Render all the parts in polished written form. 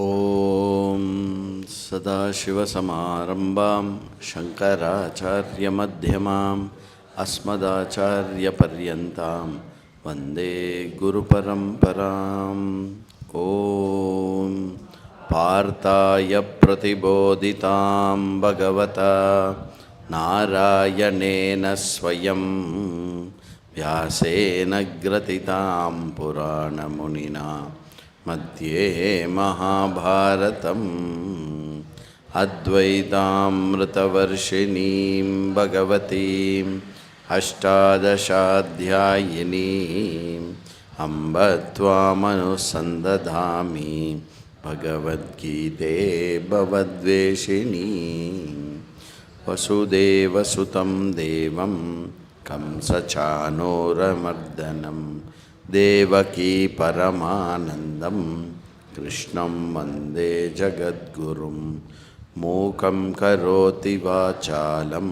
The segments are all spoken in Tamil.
ஓம் சதாசிவசமாரம்பாம் சங்கராச்சார்யமத்யமாம் அஸ்மதாச்சார்யபர்யந்தாம் வந்தே குருபரம்பராம். ஓம் பார்த்தாய பிரதிபோதிதாம் பகவதா நாராயணேன ஸ்வயம் வியாசேன க்ரதிதாம் புராணமுனினா मध्ये महाभारतम् अद्वैतामृतवर्षिणीं भगवतीम् अष्टादशाध्यायिनीम् अम्ब त्वामनुसन्दधामि भगवद्गीते भवद्वेषिणी. वसुदेवसुतं देवं कंसचाणूरमर्दनं देवकी परमानन्दं कृष्णं वन्दे जगद्गुरुं. मूकं करोति वाचालं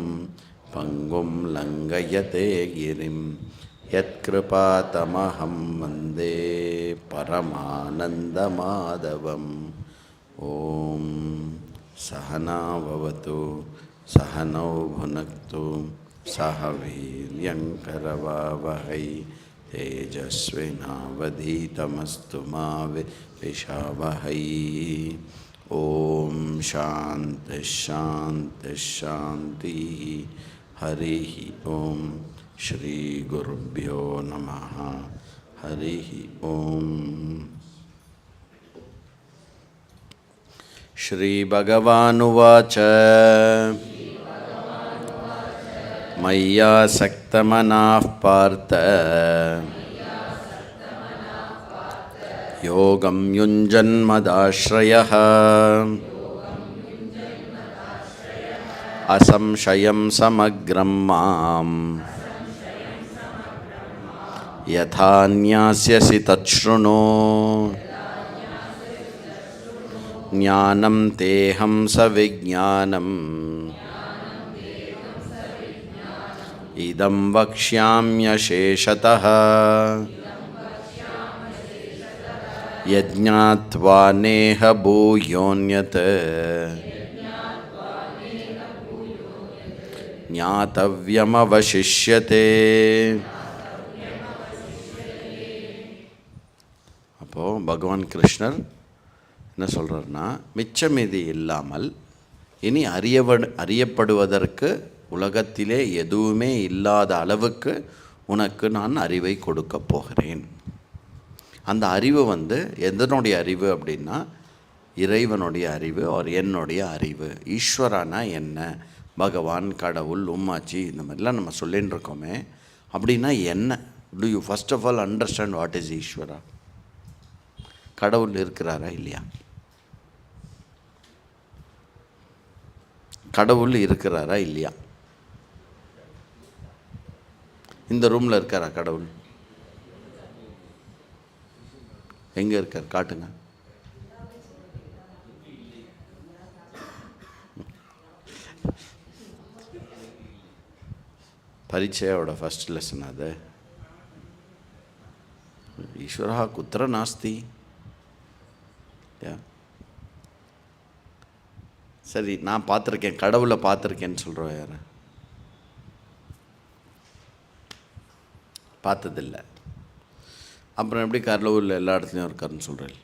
पङ्गुं लङ्घयते गिरिं यत्कृपातमहं वन्दे परमानन्दमाधवम्. ॐ सहना भवतु सहनौ भुनक्तु सह वीर्यङ्करवावहै तेजस्विनावधीतमस्तु मा विद्विषावहै. ॐ शान्ति शान्ति शान्तिः. हरिः ॐ श्रीगुरुभ्यो नमः. हरिः ॐ. श्रीभगवानुवाच मय्यासक्तमनाः पार्थ योगं युञ्जन्मदाश्रयः असंशयं समग्रं माम् यथा न्यास्यसि तच्छृणु. ज्ञानं तेऽहं सविज्ञानम् इदं वक्ष्याम्यशेषतः यज्ञात्वा नेह भूयोऽन्यत् ज्ञातव्यमवशिष्यते. அப்போது பகவான் கிருஷ்ணர் என்ன சொல்கிறார்னா, மிச்சமீதி இல்லாமல் இனி அறியப்படுவதற்கு உலகத்திலே எதுவுமே இல்லாத அளவுக்கு உனக்கு நான் அறிவை கொடுக்க போகிறேன். அந்த அறிவு எதனுடைய அறிவு அப்படின்னா, இறைவனுடைய அறிவு, என்னுடைய அறிவு. ஈஸ்வரானா என்ன, பகவான், கடவுள், உம்மாச்சி, இந்த மாதிரிலாம் நம்ம சொல்லின்னு இருக்கோமே. அப்படின்னா என்ன? Do you first of all understand what is Ishwara? கடவுள் இருக்கிறாரா இல்லையா? கடவுள் இருக்கிறாரா இல்லையா? இந்த ரூமில் இருக்காரா கடவுள்? எங்கே இருக்கார்? காட்டுங்க. பரீட்சையோட ஃபர்ஸ்ட் லெசன் அது. ஈஸ்வரா குத்திர நாஸ்தி. சரி, நான் பார்த்துருக்கேன், கடவுளை பார்த்துருக்கேன்னு சொல்கிறோம். யார் பார்த்ததில்லை? அப்புறம் எப்படி கடவுள் எல்லா இடத்துலையும் இருக்காருன்னு சொல்கிறேன்?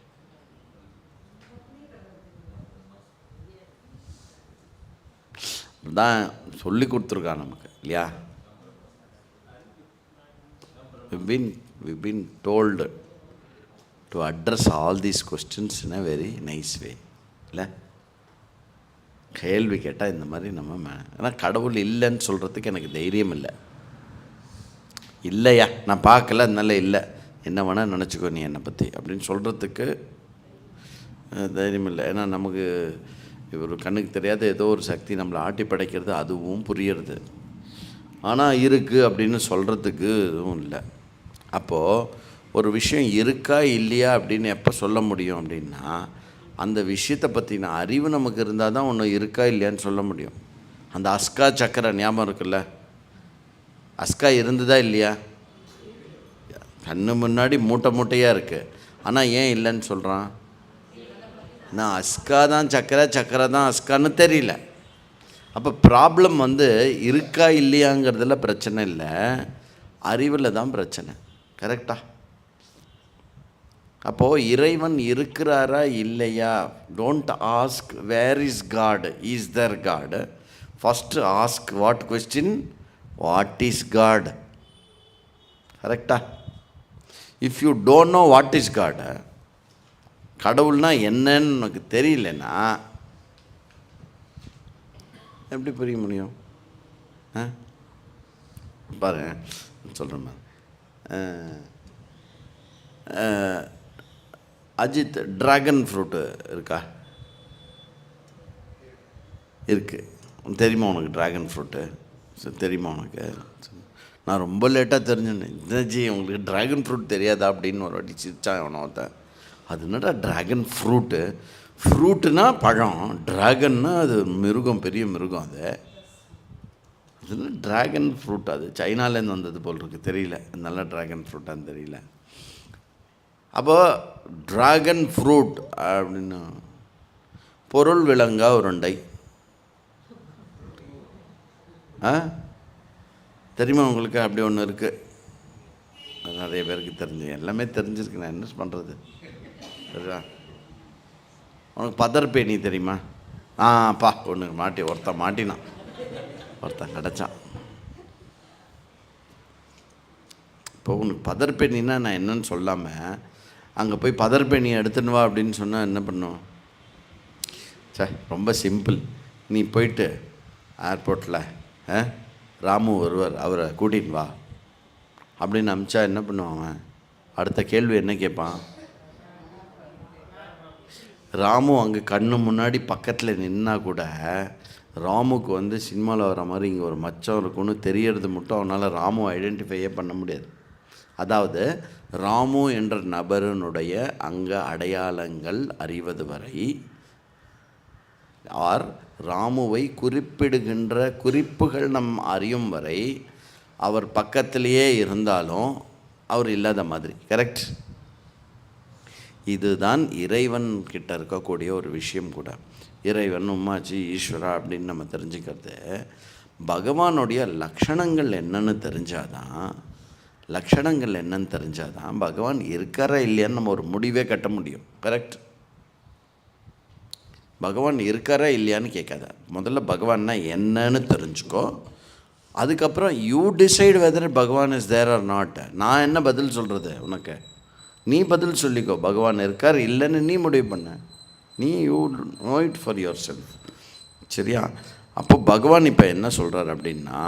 தான் சொல்லி கொடுத்துருக்கான் நமக்கு இல்லையா? we've been told to address all these questions in a very nice way. இல்லை, கேள்வி கேட்டால் இந்த மாதிரி நம்ம ஆனால் கடவுள் இல்லைன்னு சொல்கிறதுக்கு எனக்கு தைரியம் இல்லை. இல்லையா, நான் பார்க்கல, அதனால இல்லை, என்ன வேணால் நினச்சிக்கோ நீ என்னை பற்றி அப்படின்னு சொல்கிறதுக்கு தைரியம் இல்லை. ஏன்னா நமக்கு ஒரு கண்ணுக்கு தெரியாத ஏதோ ஒரு சக்தி நம்மளை ஆட்டி படைக்கிறது, அதுவும் புரியுறது. ஆனால் இருக்குது அப்படின்னு சொல்கிறதுக்கு எதுவும் இல்லை. அப்போது ஒரு விஷயம் இருக்கா இல்லையா அப்படின்னு எப்போ சொல்ல முடியும் அப்படின்னா, அந்த விஷயத்தை பற்றின அறிவு நமக்கு இருந்தால் தான் ஒன்று இருக்கா இல்லையான்னு சொல்ல முடியும். அந்த அஸ்கா சக்கரை ஞாபகம் இருக்குல்ல? அஸ்கா இருந்ததா இல்லையா? கண்ணு முன்னாடி மூட்டை மூட்டையாக இருக்குது. ஆனால் ஏன் இல்லைன்னு சொல்கிறான்? நான் அஸ்கா தான் சக்கரை, சக்கரை தான் அஸ்கான்னு தெரியல. அப்போ ப்ராப்ளம் இருக்கா இல்லையாங்கிறதுல பிரச்சனை இல்லை, அறிவில் தான் பிரச்சனை. கரெக்டா? அப்போது இறைவன் இருக்கிறாரா இல்லையா, don't ask where is God, is there God. First ask what question, what is God. கரெக்டா? If you don't know what is God, கடவுள்னா என்னன்னு உனக்கு தெரியலன்னா எப்படி புரிய முடியும்? பாரு சொல்கிறேன். அஜித், ட்ராகன் ஃப்ரூட்டு இருக்கா? இருக்குது. தெரியுமா உனக்கு ட்ராகன் ஃப்ரூட்டு? தெரியுமா உனக்கு? நான் ரொம்ப லேட்டாக தெரிஞ்சுனேன். ஜி உங்களுக்கு ட்ராகன் ஃப்ரூட் தெரியாதா அப்படின்னு ஒரு வாட்டி சிரிச்சான் எவனோத்த. அது என்னடா ட்ராகன் ஃப்ரூட்டு? ஃப்ரூட்டுனா பழம், ட்ராகன்னா அது மிருகம், பெரிய மிருகம். அது ட்ராகன் ஃப்ரூட், அது சைனாலேருந்து வந்தது போல் இருக்குது, தெரியல. நல்ல ட்ராகன் ஃப்ரூட்டான்னு தெரியல. அப்போ ட்ராகன் ஃப்ரூட் அப்படின்னு பொருள் விளங்கா உருண்டை. தெரியுமா உங்களுக்கு? அப்படி ஒன்று இருக்குது. அது நிறைய பேருக்கு தெரிஞ்சு, எல்லாமே தெரிஞ்சிருக்கு. நான் என்ன பண்ணுறது? சரியா? உனக்கு பதர்பேணி தெரியுமா? பா ஒன்று ஒருத்தன் மாட்டினான், ஒருத்தன் கிடச்சான். இப்போ உனக்கு பதர்பேணின்னா நான் என்னன்னு சொல்லாமல் அங்கே போய் பதர்பேணியை எடுத்துன்னு வா அப்படின்னு சொன்னால் என்ன பண்ணும்? ரொம்ப சிம்பிள். நீ போயிட்டு ஏர்போர்ட்டில் ராமு ஒருவர், அவரை கூட்டின்னு வா அப்படின்னு அமிச்சா என்ன பண்ணுவான்? அடுத்த கேள்வி என்ன கேட்பான்? ராமு அங்கே கண்ணு முன்னாடி பக்கத்தில் நின்னா கூட ராமுக்கு சினிமாவில் வர மாதிரி இங்கே ஒரு மச்சம் இருக்குன்னு தெரியறது மட்டும் அவனால் ராமு ஐடென்டிஃபையே பண்ண முடியாது. அதாவது ராமு என்ற நபருனுடைய அங்க அடையாளங்கள் அறிவது வரை, ஆர் ராமுவை குறிப்பிடுகின்ற குறிப்புகள் நம் அறியும் வரை அவர் பக்கத்திலேயே இருந்தாலும் அவர் இல்லாத மாதிரி. கரெக்ட்? இதுதான் இறைவன் கிட்ட இருக்கக்கூடிய ஒரு விஷயம் கூட. இறைவன், உம்மாச்சி, ஈஸ்வரா அப்படின்னு நம்ம தெரிஞ்சுக்கிறது பகவானுடைய லக்ஷணங்கள் என்னன்னு தெரிஞ்சாதான் பகவான் இருக்காரா இல்லையான்னு நம்ம ஒரு முடிவே கட்ட முடியும். கரெக்ட்? பகவான் இருக்காரா இல்லையான்னு கேட்காத, முதல்ல பகவான்னா என்னன்னு தெரிஞ்சுக்கோ. அதுக்கப்புறம் யூ டிசைட் வெதர் பகவான் இஸ் தேர் ஆர் நாட். நான் என்ன பதில் சொல்கிறது உனக்கு? நீ பதில் சொல்லிக்கோ. பகவான் இருக்கார் இல்லைன்னு நீ முடிவு பண்ண. நீ you know it for your self. சரியா? அப்போ பகவான் இப்போ என்ன சொல்கிறார் அப்படின்னா,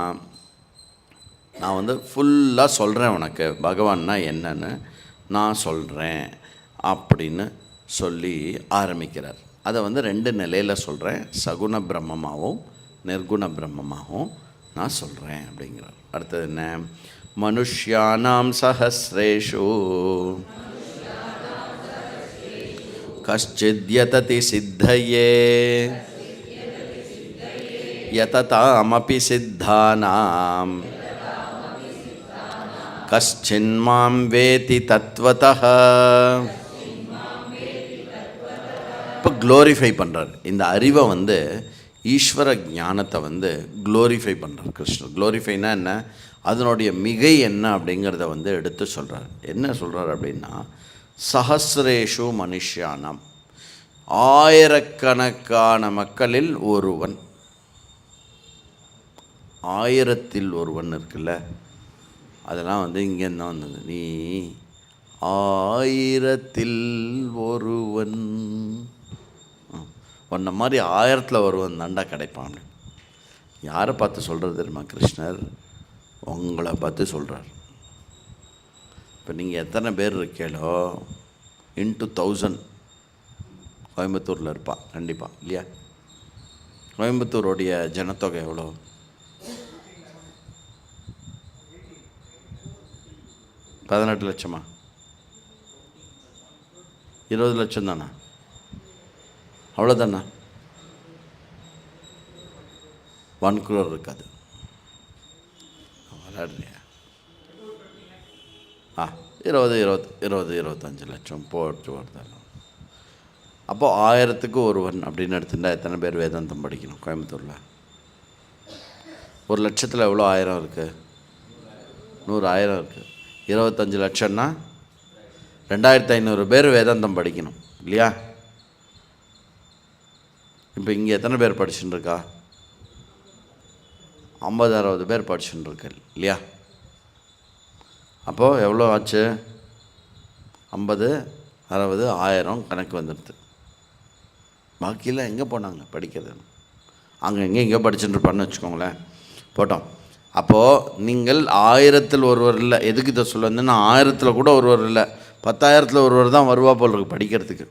நான் ஃபுல்லாக சொல்கிறேன் உனக்கு பகவான்னா என்னன்னு நான் சொல்கிறேன் அப்படின்னு சொல்லி ஆரம்பிக்கிறார். அதை 2 நிலையில் சொல்கிறேன். சகுண பிரம்மமாகவும் நிர்குண பிரம்மமாகவும் நான் சொல்கிறேன் அப்படிங்கிறார். அடுத்தது என்ன? மனுஷ்யானாம் சஹஸ்ரேஷு கஷ்சித் யததி சித்தயே யததாமபி சித்தானாம் கஷ்சின்மாம் வேதி தத்வதஹ. இப்போ க்ளோரிஃபை பண்ணுறார் இந்த அறிவை, ஈஸ்வர ஞானத்தை க்ளோரிஃபை பண்ணுறார் கிருஷ்ணர். க்ளோரிஃபைனா என்ன? அதனுடைய மிகை என்ன அப்படிங்கிறத எடுத்து சொல்கிறார். என்ன சொல்கிறார் அப்படின்னா, சஹஸ்ரேஷு மனுஷ்யானம், ஆயிரக்கணக்கான மக்களில் ஒருவன். 1000ல் ஒருவன் இருக்குல்ல, அதெல்லாம் இங்கேருந்து தான் வந்தது. நீ 1000ல் ஒருவன், உன்ன மாதிரி 1000ல் ஒருவன் தாண்டா கிடைப்பான். யாரை பார்த்து சொல்கிறது தெரியுமா கிருஷ்ணர்? உங்களை பார்த்து சொல்கிறார். இப்போ நீங்கள் எத்தனை பேர் இருக்கீங்களோ இன்ட்டு 1000 கோயம்புத்தூரில் இருப்பா கண்டிப்பாக, இல்லையா? கோயம்புத்தூருடைய ஜனத்தொகை எவ்வளோ? 18 லட்சமா? 20 லட்சம் தானா? அவ்வளோதானா? 1 crore இருக்காது. விளையாடுறியா? 20-25 லட்சம் போட்டு வருதாலும் அப்போது 1000க்கு ஒருவன் அப்படின்னு எடுத்துட்டா எத்தனை பேர் வேதாந்தம் படிக்கணும் கோயம்புத்தூரில்? 1,00,000 எவ்வளோ 1000 இருக்குது? 100,000 இருக்குது. 25 லட்சம்னா 2500 பேர் வேதாந்தம் படிக்கணும் இல்லையா? இப்போ இங்கே எத்தனை பேர் படிச்சுட்டு இருக்கா? 50-60 பேர் படிச்சுட்டு இருக்கு இல்லையா? அப்போது எவ்வளோ ஆச்சு? 50, 60, 1000 கணக்கு வந்துடுது. பாக்கியெல்லாம் எங்கே போனாங்க படிக்கிறது? அங்கே எங்கே படிச்சுட்டு இருப்பான்னு வச்சுக்கோங்களேன், போட்டோம். அப்போது நீங்கள் 1000ல் ஒருவர் இல்லை. எதுக்கு இதை சொல்ல வந்தேன்னா, 1000ல் கூட ஒருவர் இல்லை, 10,000ல் ஒருவர் தான் வருவா போல் இருக்கு படிக்கிறதுக்கு.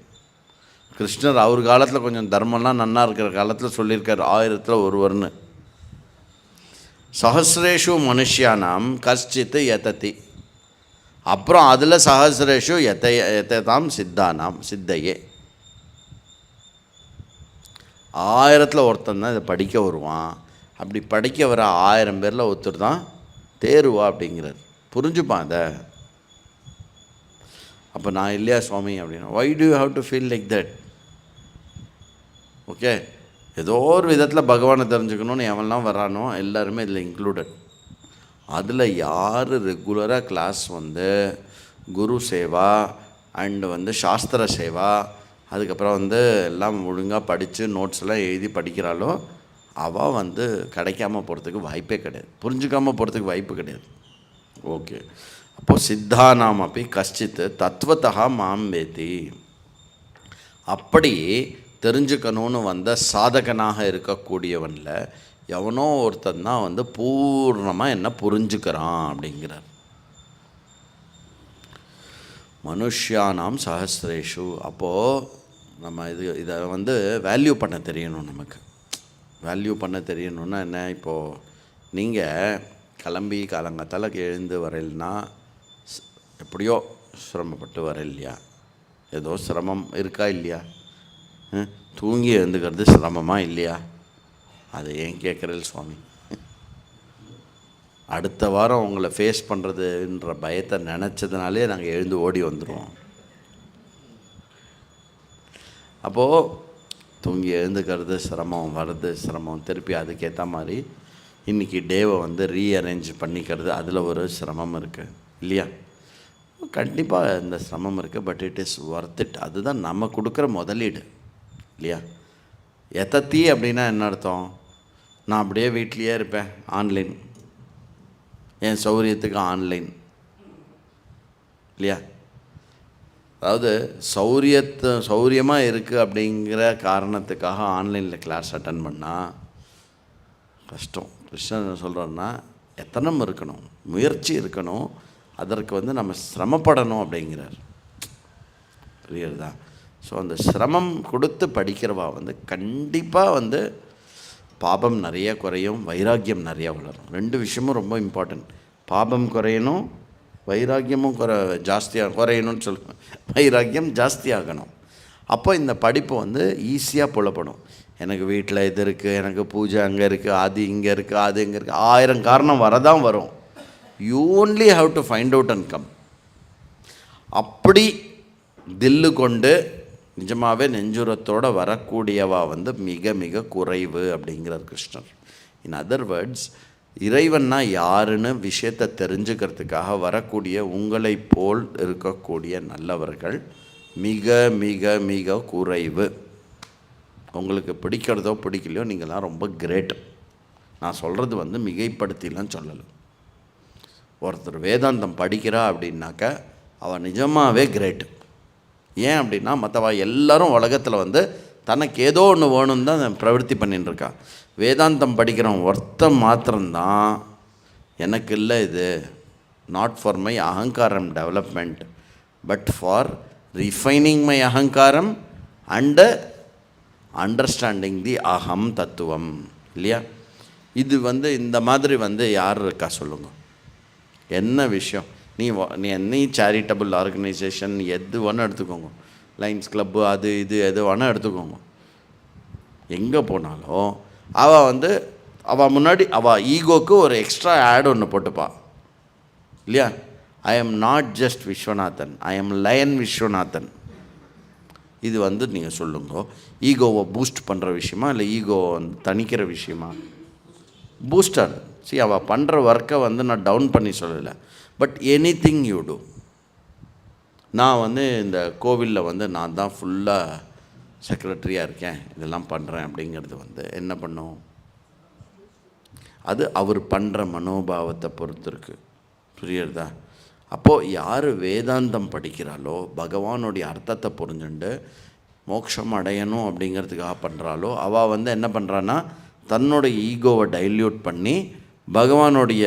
கிருஷ்ணர் அவர் காலத்தில் கொஞ்சம் தர்மம்லாம் நன்னா இருக்கிற காலத்தில் சொல்லியிருக்கார் 1000ல் ஒருவர்னு. சஹசிரேஷு மனுஷியானாம் கஷ்டித்து யததி. அப்புறம் அதில் சஹசிரேஷு எதாம் சித்தானாம் சித்தையே. 1000ல் ஒருத்தன் தான் இதை படிக்க வருவான். அப்படி படிக்க வர 1000 பேரில் ஒருத்தர் தான் தேருவா அப்படிங்கிறார். புரிஞ்சுப்பான் அதை. அப்போ நான் இல்லையா சுவாமி அப்படின்னா, why do you have to feel like that? Okay, ஏதோ ஒரு விதத்தில் பகவானை தெரிஞ்சுக்கணும்னு எவன்லாம் வரானோ எல்லாருமே இதில் இன்க்ளூடட். அதில் யார் ரெகுலராக கிளாஸ் வந்து குரு சேவா அண்டு சாஸ்திர சேவா, அதுக்கப்புறம் எல்லாம் ஒழுங்காக படித்து நோட்ஸ் எல்லாம் எழுதி படிக்கிறாளோ அவள் கிடைக்காம போகிறதுக்கு வாய்ப்பே கிடையாது, புரிஞ்சுக்காமல் போகிறதுக்கு வாய்ப்பு கிடையாது. ஓகே, அப்போது சித்தானாம் அப்படி கஷ்டித்து தத்துவத்தா மாம் வேதி. அப்படி தெரிஞ்சுக்கணும்னு வந்த சாதகனாக இருக்கக்கூடியவனில் எவனோ ஒருத்தன் தான் பூர்ணமாக என்ன புரிஞ்சுக்கிறான் அப்படிங்கிறார். மனுஷ்யானாம் சஹசிரேஷு. அப்போது நம்ம இதை வேல்யூ பண்ண தெரியணும். நமக்கு வேல்யூ பண்ண தெரியணுன்னா என்ன? இப்போது நீங்கள் கிளம்பி காலங்காத்தால் எழுந்து வரையில்னா எப்படியோ சிரமப்பட்டு வர இல்லையா? ஏதோ சிரமம் இருக்கா இல்லையா? தூங்கி எழுந்துக்கிறது சிரமமாக இல்லையா? அதை ஏன் கேட்குறேன் சுவாமி? அடுத்த வாரம் உங்களை ஃபேஸ் பண்ணுறதுன்ற பயத்தை நினச்சதுனாலே நாங்கள் எழுந்து ஓடி வந்துடுவோம். அப்போது தூங்கி எழுந்துக்கிறது சிரமம், வர்றது சிரமம், திருப்பி அதுக்கேற்ற மாதிரி இன்றைக்கி டேவை ரீஅரேஞ்ச் பண்ணிக்கிறது, அதில் ஒரு சிரமம் இருக்குது இல்லையா? கண்டிப்பாக இந்த சிரமம் இருக்குது, but it is worth it. அதுதான் நம்ம கொடுக்குற முதலீடு இல்லையா? எத்தத்தி அப்படின்னா என்ன அர்த்தம்? நான் அப்படியே வீட்லேயே இருப்பேன், ஆன்லைன், என் சௌரியத்துக்கு ஆன்லைன் இல்லையா? அதாவது சௌரியமாக இருக்குது அப்படிங்கிற காரணத்துக்காக ஆன்லைனில் கிளாஸ் அட்டன் பண்ணால் கஷ்டம். கிருஷ்ணன் சொல்கிறோன்னா எத்தனம் இருக்கணும், முயற்சி இருக்கணும், அதற்கு நம்ம சிரமப்படணும் அப்படிங்கிறார். புரியுறதா? ஸோ அந்த சிரமம் கொடுத்து படிக்கிறவா கண்டிப்பாக பாபம் நிறைய குறையும், வைராக்கியம் நிறையா வளரும். 2 விஷயமும் ரொம்ப இம்பார்ட்டன்ட். பாபம் குறையணும், வைராக்கியமும் ஜாஸ்தியாக குறையணும்னு சொல்லுவேன். வைராக்கியம் ஜாஸ்தியாகணும். அப்போ இந்த படிப்பு ஈஸியாக புலப்படும். எனக்கு வீட்டில் இது இருக்குது, எனக்கு பூஜை அங்கே இருக்குது, அது இங்கே இருக்குது, அது இங்கே இருக்குது, 1000 காரணம் வரதான் வரும். You only have to find out and come. அப்படி தில்லு கொண்டு நிஜமாகவே நெஞ்சுரத்தோடு வரக்கூடியவா மிக மிக குறைவு அப்படிங்கிறார் கிருஷ்ணர். இன் அதர் வேர்ட்ஸ், இறைவன்னா யாருன்னு விஷயத்தை தெரிஞ்சுக்கிறதுக்காக வரக்கூடிய உங்களை போல் இருக்கக்கூடிய நல்லவர்கள் மிக மிக மிக குறைவு. உங்களுக்கு பிடிக்கிறதோ பிடிக்கலையோ நீங்கள்லாம் ரொம்ப கிரேட். நான் சொல்கிறது மிகைப்படுத்திலாம் சொல்லலை. ஒருத்தர் வேதாந்தம் படிக்கிறா அப்படின்னாக்க அவள் நிஜமாகவே கிரேட்டு. ஏன் அப்படின்னா மற்றவா எல்லாரும் உலகத்தில் தனக்கு ஏதோ ஒன்று வேணும்னு தான் பிரவൃத்தி பண்ணின்னு இருக்கா. வேதாந்தம் படிக்கிறவன் ஒருத்தன் மாத்திரம்தான் எனக்கு இல்லை, இது நாட் ஃபார் மை அகங்காரம் development but for refining my அகங்காரம் அண்ட் அண்டர்ஸ்டாண்டிங் தி அகம் தத்துவம் இல்லையா? இது இந்த மாதிரி யார் இருக்கா சொல்லுங்க? என்ன விஷயம்? நீ சேரிட்டபிள் ஆர்கனைசேஷன் எது வேணால் எடுத்துக்கோங்க, லைன்ஸ் கிளப்பு, அது இது எது வேணால் எடுத்துக்கோங்க. எங்கே போனாலும் அவள் முன்னாடி அவள் ஈகோக்கு ஒரு எக்ஸ்ட்ரா ஆட் ஒன்று போட்டுப்பா இல்லையா? I am not just Viswanathan, I am lion Viswanathan. இது வந்து நீங்கள் சொல்லுங்க, ஈகோவை பூஸ்ட் பண்ணுற விஷயமா இல்லை ஈகோவை வந்து தணிக்கிற விஷயமா? பூஸ்டர். அவள் பண்ணுற ஒர்க்கை வந்து நான் டவுன் பண்ணி சொல்லலை. பட் எனிதிங் யூ டூ, நான் வந்து இந்த கோவிலில் வந்து நான் தான் ஃபுல்லாக செக்ரட்டரியாக இருக்கேன், இதெல்லாம் பண்ணுறேன் அப்படிங்கிறது வந்து என்ன பண்ணும்? அது அவர் பண்ணுற மனோபாவத்தை பொறுத்து இருக்குது. புரியுறதா? அப்போது யார் வேதாந்தம் படிக்கிறாளோ, பகவானுடைய அர்த்தத்தை புரிஞ்சுண்டு மோட்சம் அடையணும் அப்படிங்கிறதுக்காக பண்ணுறாளோ, அவள் வந்து என்ன பண்ணுறான்னா தன்னோட ஈகோவை டைல்யூட் பண்ணி பகவானுடைய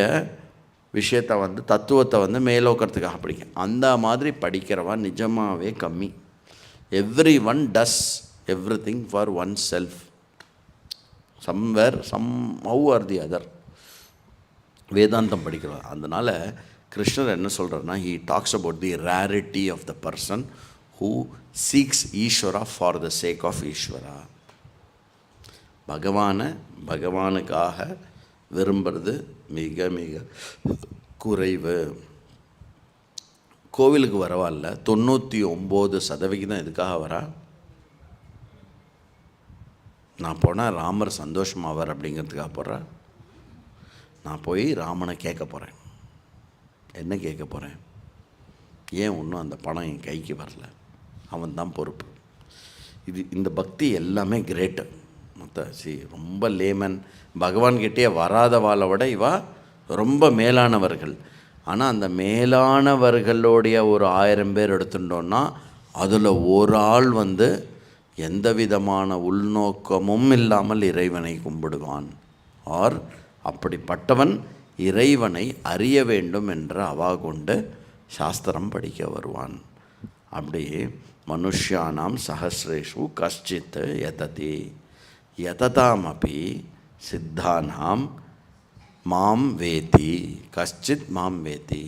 விஷயத்தை வந்து தத்துவத்தை வந்து மேலோக்கிறதுக்காக படிக்க. அந்த மாதிரி படிக்கிறவன் நிஜமாகவே கம்மி. Everyone does everything for oneself, somewhere somehow or the other. வேதாந்தம் படிக்கிறோம். அதனால் கிருஷ்ணர் என்ன சொல்கிறாருன்னா, he talks about the rarity of the person who seeks Ishwara for the sake of Ishwara. பகவானுக்காக விரும்புறது மிக மிக குறைவு. கோவிலுக்கு வரவால்ல 99% எதுக்காக வரா? நான் போனால் ராமர் சந்தோஷமாவார் அப்படிங்கிறதுக்காக போகிறேன். நான் போய் ராமனை கேட்க போகிறேன். என்ன கேட்க போகிறேன்? ஏன் இன்னும் அந்த பணம் என் கைக்கு வரல? அவன் தான் பொறுப்பு. இந்த பக்தி எல்லாமே கிரேட்டு. மற்ற ரொம்ப லேமன், பகவான்கிட்டே வராதவாளை விட இவா ரொம்ப மேலானவர்கள். ஆனால் அந்த மேலானவர்களுடைய ஒரு 1000 பேர் எடுத்துட்டோன்னா அதில் ஒரு ஆள் வந்து எந்த விதமான உள்நோக்கமும் இல்லாமல் இறைவனை கும்பிடுவான். ஆர் அப்படிப்பட்டவன் இறைவனை அறிய வேண்டும் என்ற அவா கொண்டு சாஸ்திரம் படிக்க வருவான். அப்படி மனுஷ்யானாம் சஹஸ்ரேஷு கஷ்டித் யததி யததாமபி சித்தானாம் மாம் வேதி கஷ்டித் மாம் வேதி.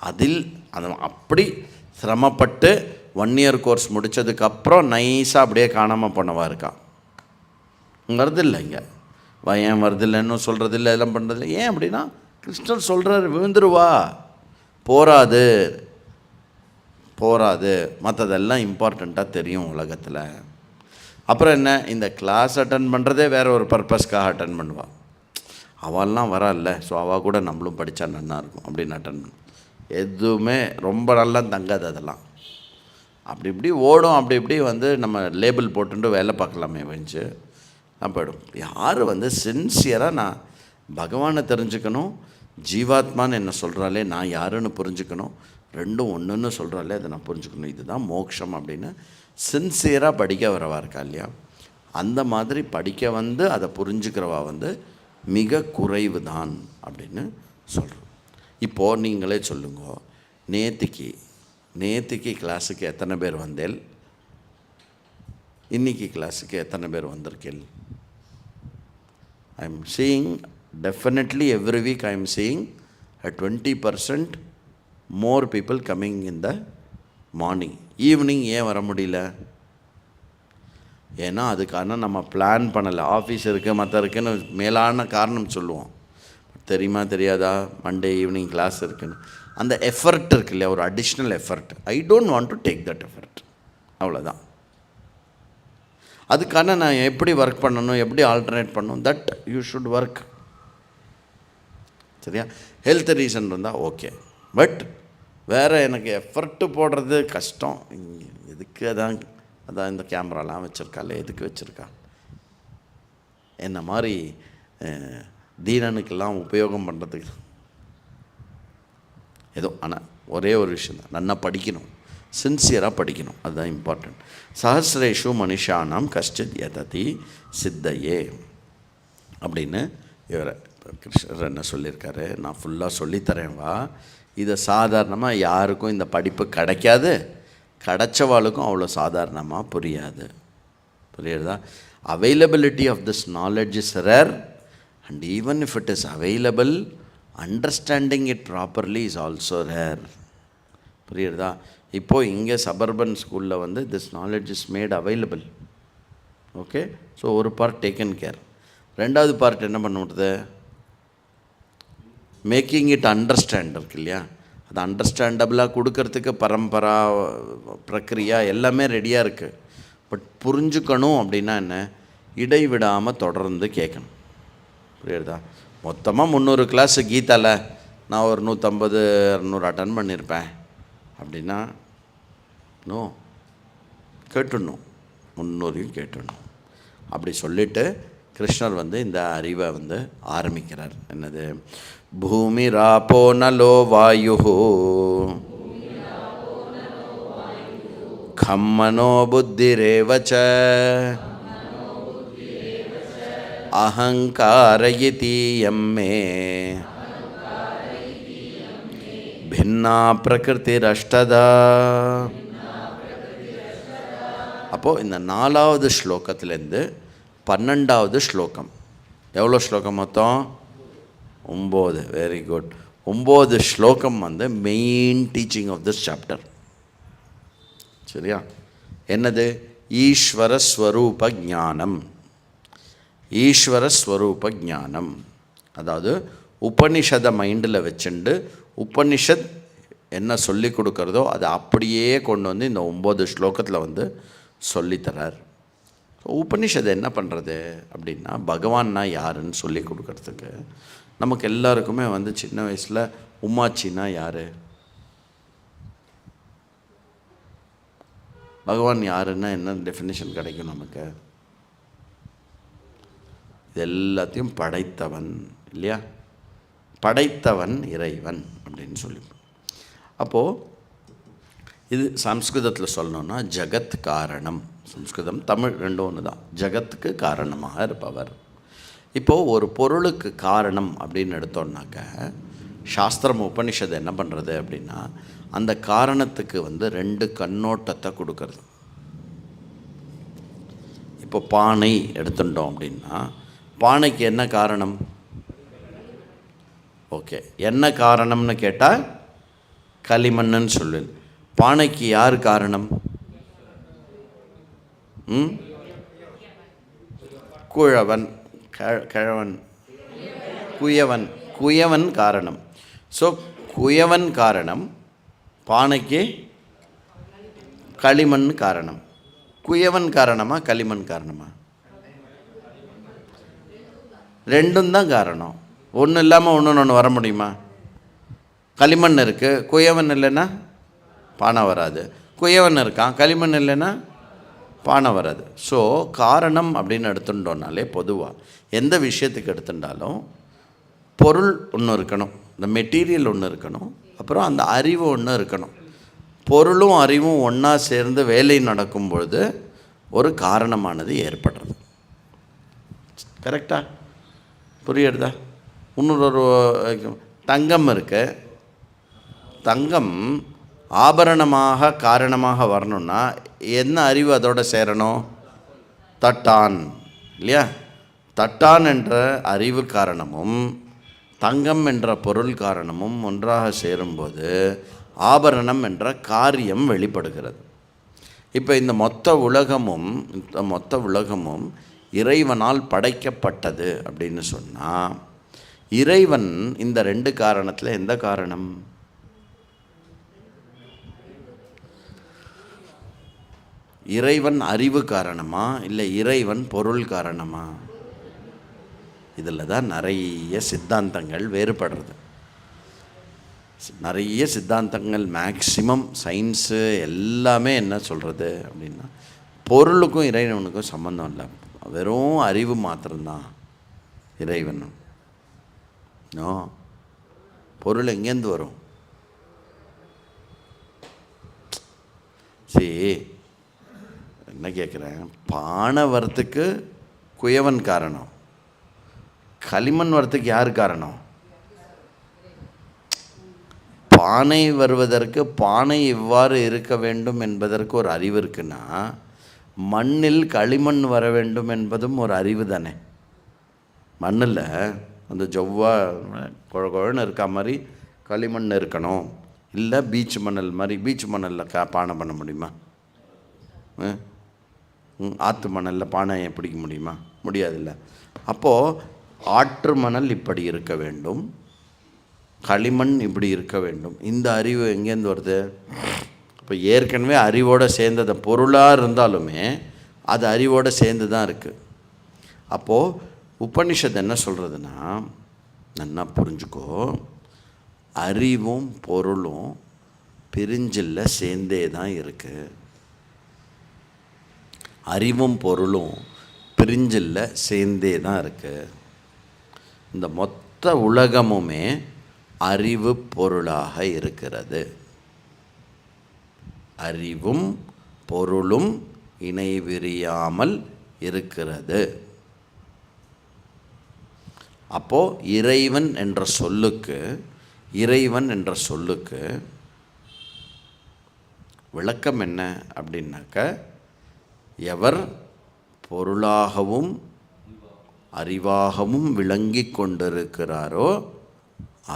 அதில் அப்படி சிரமப்பட்டு 1 year கோர்ஸ் முடித்ததுக்கப்புறம் நைஸாக அப்படியே காணாமல் போனவா இருக்கா. வருதில்லை, இங்கே ஏன் வருதில்லைன்னு சொல்கிறதில்லை, எல்லாம் பண்ணுறதில்லை. ஏன் அப்படின்னா கிருஷ்ணர் சொல்கிறார், விழுந்துருவா, போராது, மற்றதெல்லாம் இம்பார்ட்டண்ட்டாக தெரியும் உலகத்தில். அப்புறம் என்ன, இந்த கிளாஸ் அட்டன் பண்ணுறதே வேறு ஒரு பர்பஸ்க்காக அட்டன் பண்ணுவாள். அவள்லாம் வரல, ஸோ அவள் கூட நம்மளும் படித்தா நல்லாயிருக்கும் அப்படின்னு அட்டன் பண்ணும். எதுவுமே ரொம்ப நல்லா தங்காது. அதெல்லாம் அப்படி இப்படி ஓடும். அப்படி இப்படி வந்து நம்ம லேபிள் போட்டுட்டு வேலை பார்க்கலாமே வச்சு நான் போய்டும். யார் வந்து சின்சியராக நான் பகவானை தெரிஞ்சுக்கணும், ஜீவாத்மான்னு என்ன சொல்கிறாலே நான் யாருன்னு புரிஞ்சுக்கணும், ரெண்டும் ஒன்றுன்னு சொல்கிறாலே அதை நான் புரிஞ்சுக்கணும், இதுதான் மோட்சம் அப்படின்னு சின்சியராக படிக்க வரவா இருக்கா இல்லையா? அந்த மாதிரி படிக்க வந்து அதை புரிஞ்சுக்கிறவா வந்து மிக குறைவு தான் அப்படின்னு சொல்கிறோம். இப்போது நீங்களே சொல்லுங்க, நேற்றுக்கு கிளாஸுக்கு எத்தனை பேர் வந்தேன்? இன்றைக்கி கிளாஸுக்கு எத்தனை பேர் வந்திருக்கேன்? I am seeing definitely every week I am seeing 20% more people coming in the morning. Evening ஏன் வர முடியல? ஏன்னா அதுக்கான நம்ம பிளான் பண்ணலை. ஆஃபீஸ் இருக்குது, மற்ற இருக்குன்னு மேலான காரணம் சொல்லுவோம். தெரியுமா தெரியாதா? மண்டே ஈவினிங் கிளாஸ் இருக்குன்னு அந்த எஃபர்ட் இருக்கு இல்லையா, ஒரு additional effort. I don't want to take that effort, அவ்வளோதான். அதுக்கான நான் எப்படி ஒர்க் பண்ணணும், எப்படி ஆல்டர்னேட் பண்ணணும், தட் யூ ஷுட் ஒர்க். சரியா? ஹெல்த் ரீசன் இருந்தால் ஓகே, பட் வேறு எனக்கு எஃபர்ட்டு போடுறது கஷ்டம். எதுக்கு? அதான் இந்த கேமராலாம் வச்சுருக்காளே, எதுக்கு வச்சுருக்கா? என்ன மாதிரி தீனனுக்கெல்லாம் உபயோகம் பண்ணுறதுக்கு ஏதோ. ஆனால் ஒரே ஒரு விஷயம், நல்லா படிக்கணும், சின்சியராக படிக்கணும், அதுதான் இம்பார்ட்டண்ட். சஹஸ்ரேஷு மனுஷானாம் கஷ்டித் யததி சித்தையே அப்படின்னு இவர் கிருஷ்ணர் என்ன சொல்லியிருக்காரு, நான் ஃபுல்லாக சொல்லித்தரேன் வா. இதை சாதாரணமாக யாருக்கும் இந்த படிப்பு கிடைக்காது, கிடைச்சவாளுக்கும் அவ்வளோ சாதாரணமாக புரியாது. புரியுறதா? Availability of this knowledge is rare, and even if it is available, understanding it properly is also rare. புரியுறதா? இப்போது இங்கே சபர்பன் ஸ்கூலில் வந்து this knowledge is made available. Okay, so ஒரு பார்ட் டேக்கன் கேர். ரெண்டாவது பார்ட் என்ன பண்ண முடியுது? மேக்கிங் இட் அண்டர்ஸ்டாண்ட் இருக்கு இல்லையா, அது அண்டர்ஸ்டாண்டபிளாக கொடுக்கறதுக்கு பரம்பரா பிரக்ரியா எல்லாமே ரெடியாக இருக்குது. பட் புரிஞ்சுக்கணும் அப்படின்னா என்ன, இடைவிடாமல் தொடர்ந்து கேட்கணும். புரியுறதா? மொத்தமாக 300 கிளாஸு கீதாவில் நான் ஒரு 150 200 அட்டன் பண்ணியிருப்பேன் அப்படின்னா நோ, கேட்டுடணும், 300 கேட்டுடணும். அப்படி சொல்லிவிட்டு கிருஷ்ணர் இந்த அறிவை ஆரம்பிக்கிறார். என்னது? பூமி ராப்போ நலோ வாயு கம்மனோ புத்திரேவச்ச அஹங்காரயிதீயம் மே பின்னா பிரகிருதிரஷ்டதா. அப்போது இந்த 4வது ஸ்லோகத்திலேருந்து 12வது ஸ்லோகம், எவ்வளோ ஸ்லோகம் மொத்தம்? 9. Very good. 9 ஸ்லோகம் main teaching of this chapter. சரியா? என்னது? ஈஸ்வர ஸ்வரூப ஞானம். ஈஸ்வர ஸ்வரூப ஞானம், அதாவது உபனிஷதை மைண்டில் வச்சுண்டு உபனிஷத் என்ன சொல்லி கொடுக்குறதோ அதை அப்படியே கொண்டு இந்த 9 ஸ்லோகத்தில் சொல்லித்தரார். உபனிஷதை என்ன பண்ணுறது அப்படின்னா, பகவான்னா யாருன்னு சொல்லி கொடுக்கறதுக்கு நமக்கு எல்லாருக்குமே சின்ன வயசில் உமாச்சின்னா யார், பகவான் யாருன்னா என்ன டெஃபினிஷன் கிடைக்கும் நமக்கு? இது எல்லாத்தையும் படைத்தவன் இல்லையா? படைத்தவன் இறைவன் அப்படின்னு சொல்லி. அப்போது இது சம்ஸ்கிருதத்தில் சொல்லணுன்னா ஜகத் காரணம். சம்ஸ்கிருதம் தமிழ் ரெண்டும் ஒன்று தான். ஜகத்துக்கு காரணமாக இருப்பவர். இப்போது ஒரு பொருளுக்கு காரணம் அப்படின்னு எடுத்தோன்னாக்க சாஸ்திரம் உபனிஷத்து என்ன பண்ணுறது அப்படின்னா, அந்த காரணத்துக்கு 2 கண்ணோட்டத்தை கொடுக்கறது. இப்போ பானை எடுத்துட்டோம் அப்படின்னா, பானைக்கு என்ன காரணம்? ஓகே, என்ன காரணம்னு கேட்டால் களிமண்ணுன்னு சொல்லு. பானைக்கு யார் காரணம்? குழவன், கிழவன், குயவன், குயவன் காரணம். ஸோ குயவன் காரணம், பானைக்கு களிமண் காரணம். குயவன் காரணமா களிமண் காரணமா? ரெண்டும் தான் காரணம். ஒன்று இல்லாமல் ஒன்று வர முடியுமா? களிமண் இருக்குது, குயவன் இல்லைன்னா பானை வராது. குயவன் இருக்கான், களிமண் இல்லைன்னா பானை வராது. ஸோ காரணம் அப்படின்னு எடுத்துட்டோன்னாலே பொதுவாக எந்த விஷயத்துக்கு எடுத்துட்டாலும் பொருள் ஒன்று இருக்கணும், இந்த மெட்டீரியல் ஒன்று இருக்கணும், அப்புறம் அந்த அறிவு ஒன்று இருக்கணும். பொருளும் அறிவும் ஒன்றா சேர்ந்து வேலை நடக்கும் பொழுது ஒரு காரணமானது ஏற்படுறது. கரெக்டா? புரியுறதா? இன்னொரு தங்கம் இருக்கு. தங்கம் ஆபரணமாக காரணமாக வரணும்னா என்ன அறிவு அதோட சேரணும்? தட்டான் இல்லையா? தட்டான் என்ற அறிவு காரணமும் தங்கம் என்ற பொருள் காரணமும் ஒன்றாக சேரும்போது ஆபரணம் என்ற காரியம் வெளிப்படுகிறது. இப்போ இந்த மொத்த உலகமும் இறைவனால் படைக்கப்பட்டது அப்படின்னு சொன்னால், இறைவன் இந்த 2 காரணத்தில் எந்த காரணம்? இறைவன் அறிவு காரணமா இல்லை இறைவன் பொருள் காரணமா? இதில் தான் நிறைய சித்தாந்தங்கள் வேறுபடுறது. நிறைய சித்தாந்தங்கள், மேக்சிமம் சயின்ஸு எல்லாமே என்ன சொல்கிறது அப்படின்னா, பொருளுக்கும் இறைவனுக்கும் சம்மந்தம் இல்லை, வெறும் அறிவு மாத்திரம்தான் இறைவன். பொருள் எங்கேருந்து வரும்? சரி, என்ன கேட்குறேன், பானை வரத்துக்கு குயவன் காரணம், களிமண் வரத்துக்கு யார் காரணம்? பானை வருவதற்கு பானை எவ்வாறு இருக்க வேண்டும் என்பதற்கு ஒரு அறிவு இருக்குன்னா, மண்ணில் களிமண் வர வேண்டும் என்பதும் ஒரு அறிவு தானே. மண்ணில் அந்த ஜவ்வா குழன்னு இருக்கா மாதிரி களிமண் இருக்கணும், இல்லை பீச் மணல் மாதிரி. பீச் மணலில் பானை பண்ண முடியுமா? ஆற்று மணலில் பானையை பிடிக்க முடியுமா? முடியாதுல்ல. அப்போது ஆற்று மணல் இப்படி இருக்க வேண்டும், களிமண் இப்படி இருக்க வேண்டும். இந்த அறிவு எங்கேருந்து வருது? இப்போ ஏற்கனவே அறிவோடு சேர்ந்தத பொருளாக இருந்தாலுமே அது அறிவோடு சேர்ந்து தான் இருக்குது. அப்போது உபனிஷத் என்ன சொல்கிறதுனா, நல்லா புரிஞ்சுக்கோ, அறிவும் பொருளும் பிரிஞ்சில்ல, சேர்ந்தே தான் இருக்குது. அறிவும் பொருளும் பிரிஞ்சில்ல, சேர்ந்தே தான் இருக்குது. இந்த மொத்த உலகமுமே அறிவு பொருளாக இருக்கிறது. அறிவும் பொருளும் இணைவிரியாமல் இருக்கிறது. அப்போது இறைவன் என்ற சொல்லுக்கு விளக்கம் என்ன அப்படின்னாக்க, எவர் பொருளாகவும் அறிவாகவும் விளங்கி கொண்டிருக்கிறாரோ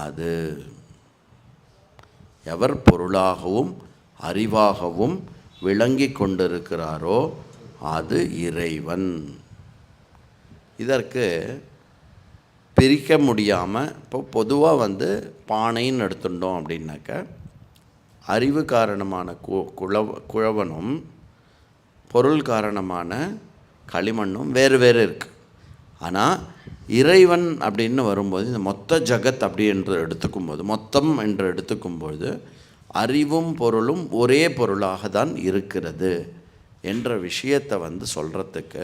அது. எவர் பொருளாகவும் அறிவாகவும் விளங்கி கொண்டிருக்கிறாரோ அது இறைவன். இதற்கு பிரிக்க முடியாமல், இப்போ பொதுவாக பானைன்னு எடுத்துட்டோம் அப்படின்னாக்க, அறிவு காரணமான குழவனும் பொருள் காரணமான களிமண்ணும் வேறு வேறு இருக்குது. ஆனால் இறைவன் அப்படின்னு வரும்போது, இந்த மொத்த ஜகத் அப்படி என்று எடுத்துக்கும்போது, மொத்தம் என்று எடுத்துக்கும்போது அறிவும் பொருளும் ஒரே பொருளாக தான் இருக்கிறது என்ற விஷயத்தை சொல்கிறதுக்கு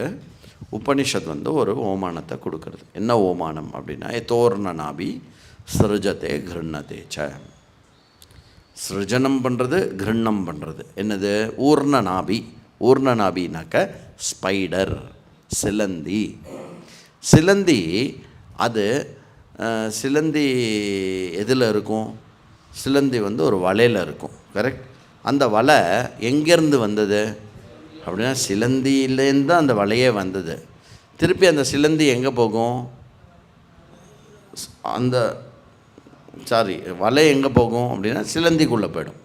உபனிஷத் ஒரு ஓமானத்தை கொடுக்கறது. என்ன ஓமானம் அப்படின்னா, எதோர்ணநாபி சிருஜத்தே கிருண்ணதேச்ச. சிருஜனம் பண்ணுறது, கிருண்ணம் பண்ணுறது. என்னது? ஊர்ணநாபி. ஊர்ணநாபினாக்க ஸ்பைடர், சிலந்தி. சிலந்தி அது சிலந்தி எதில் இருக்கும்? சிலந்தி ஒரு வலையில் இருக்கும். கரெக்ட்? அந்த வலை எங்கேருந்து வந்தது அப்படின்னா, சிலந்தியிலேருந்து தான் அந்த வலையே வந்தது. திருப்பி அந்த சிலந்தி எங்கே போகும்? வலை எங்கே போகும் அப்படின்னா சிலந்திக்குள்ளே போயிடும்.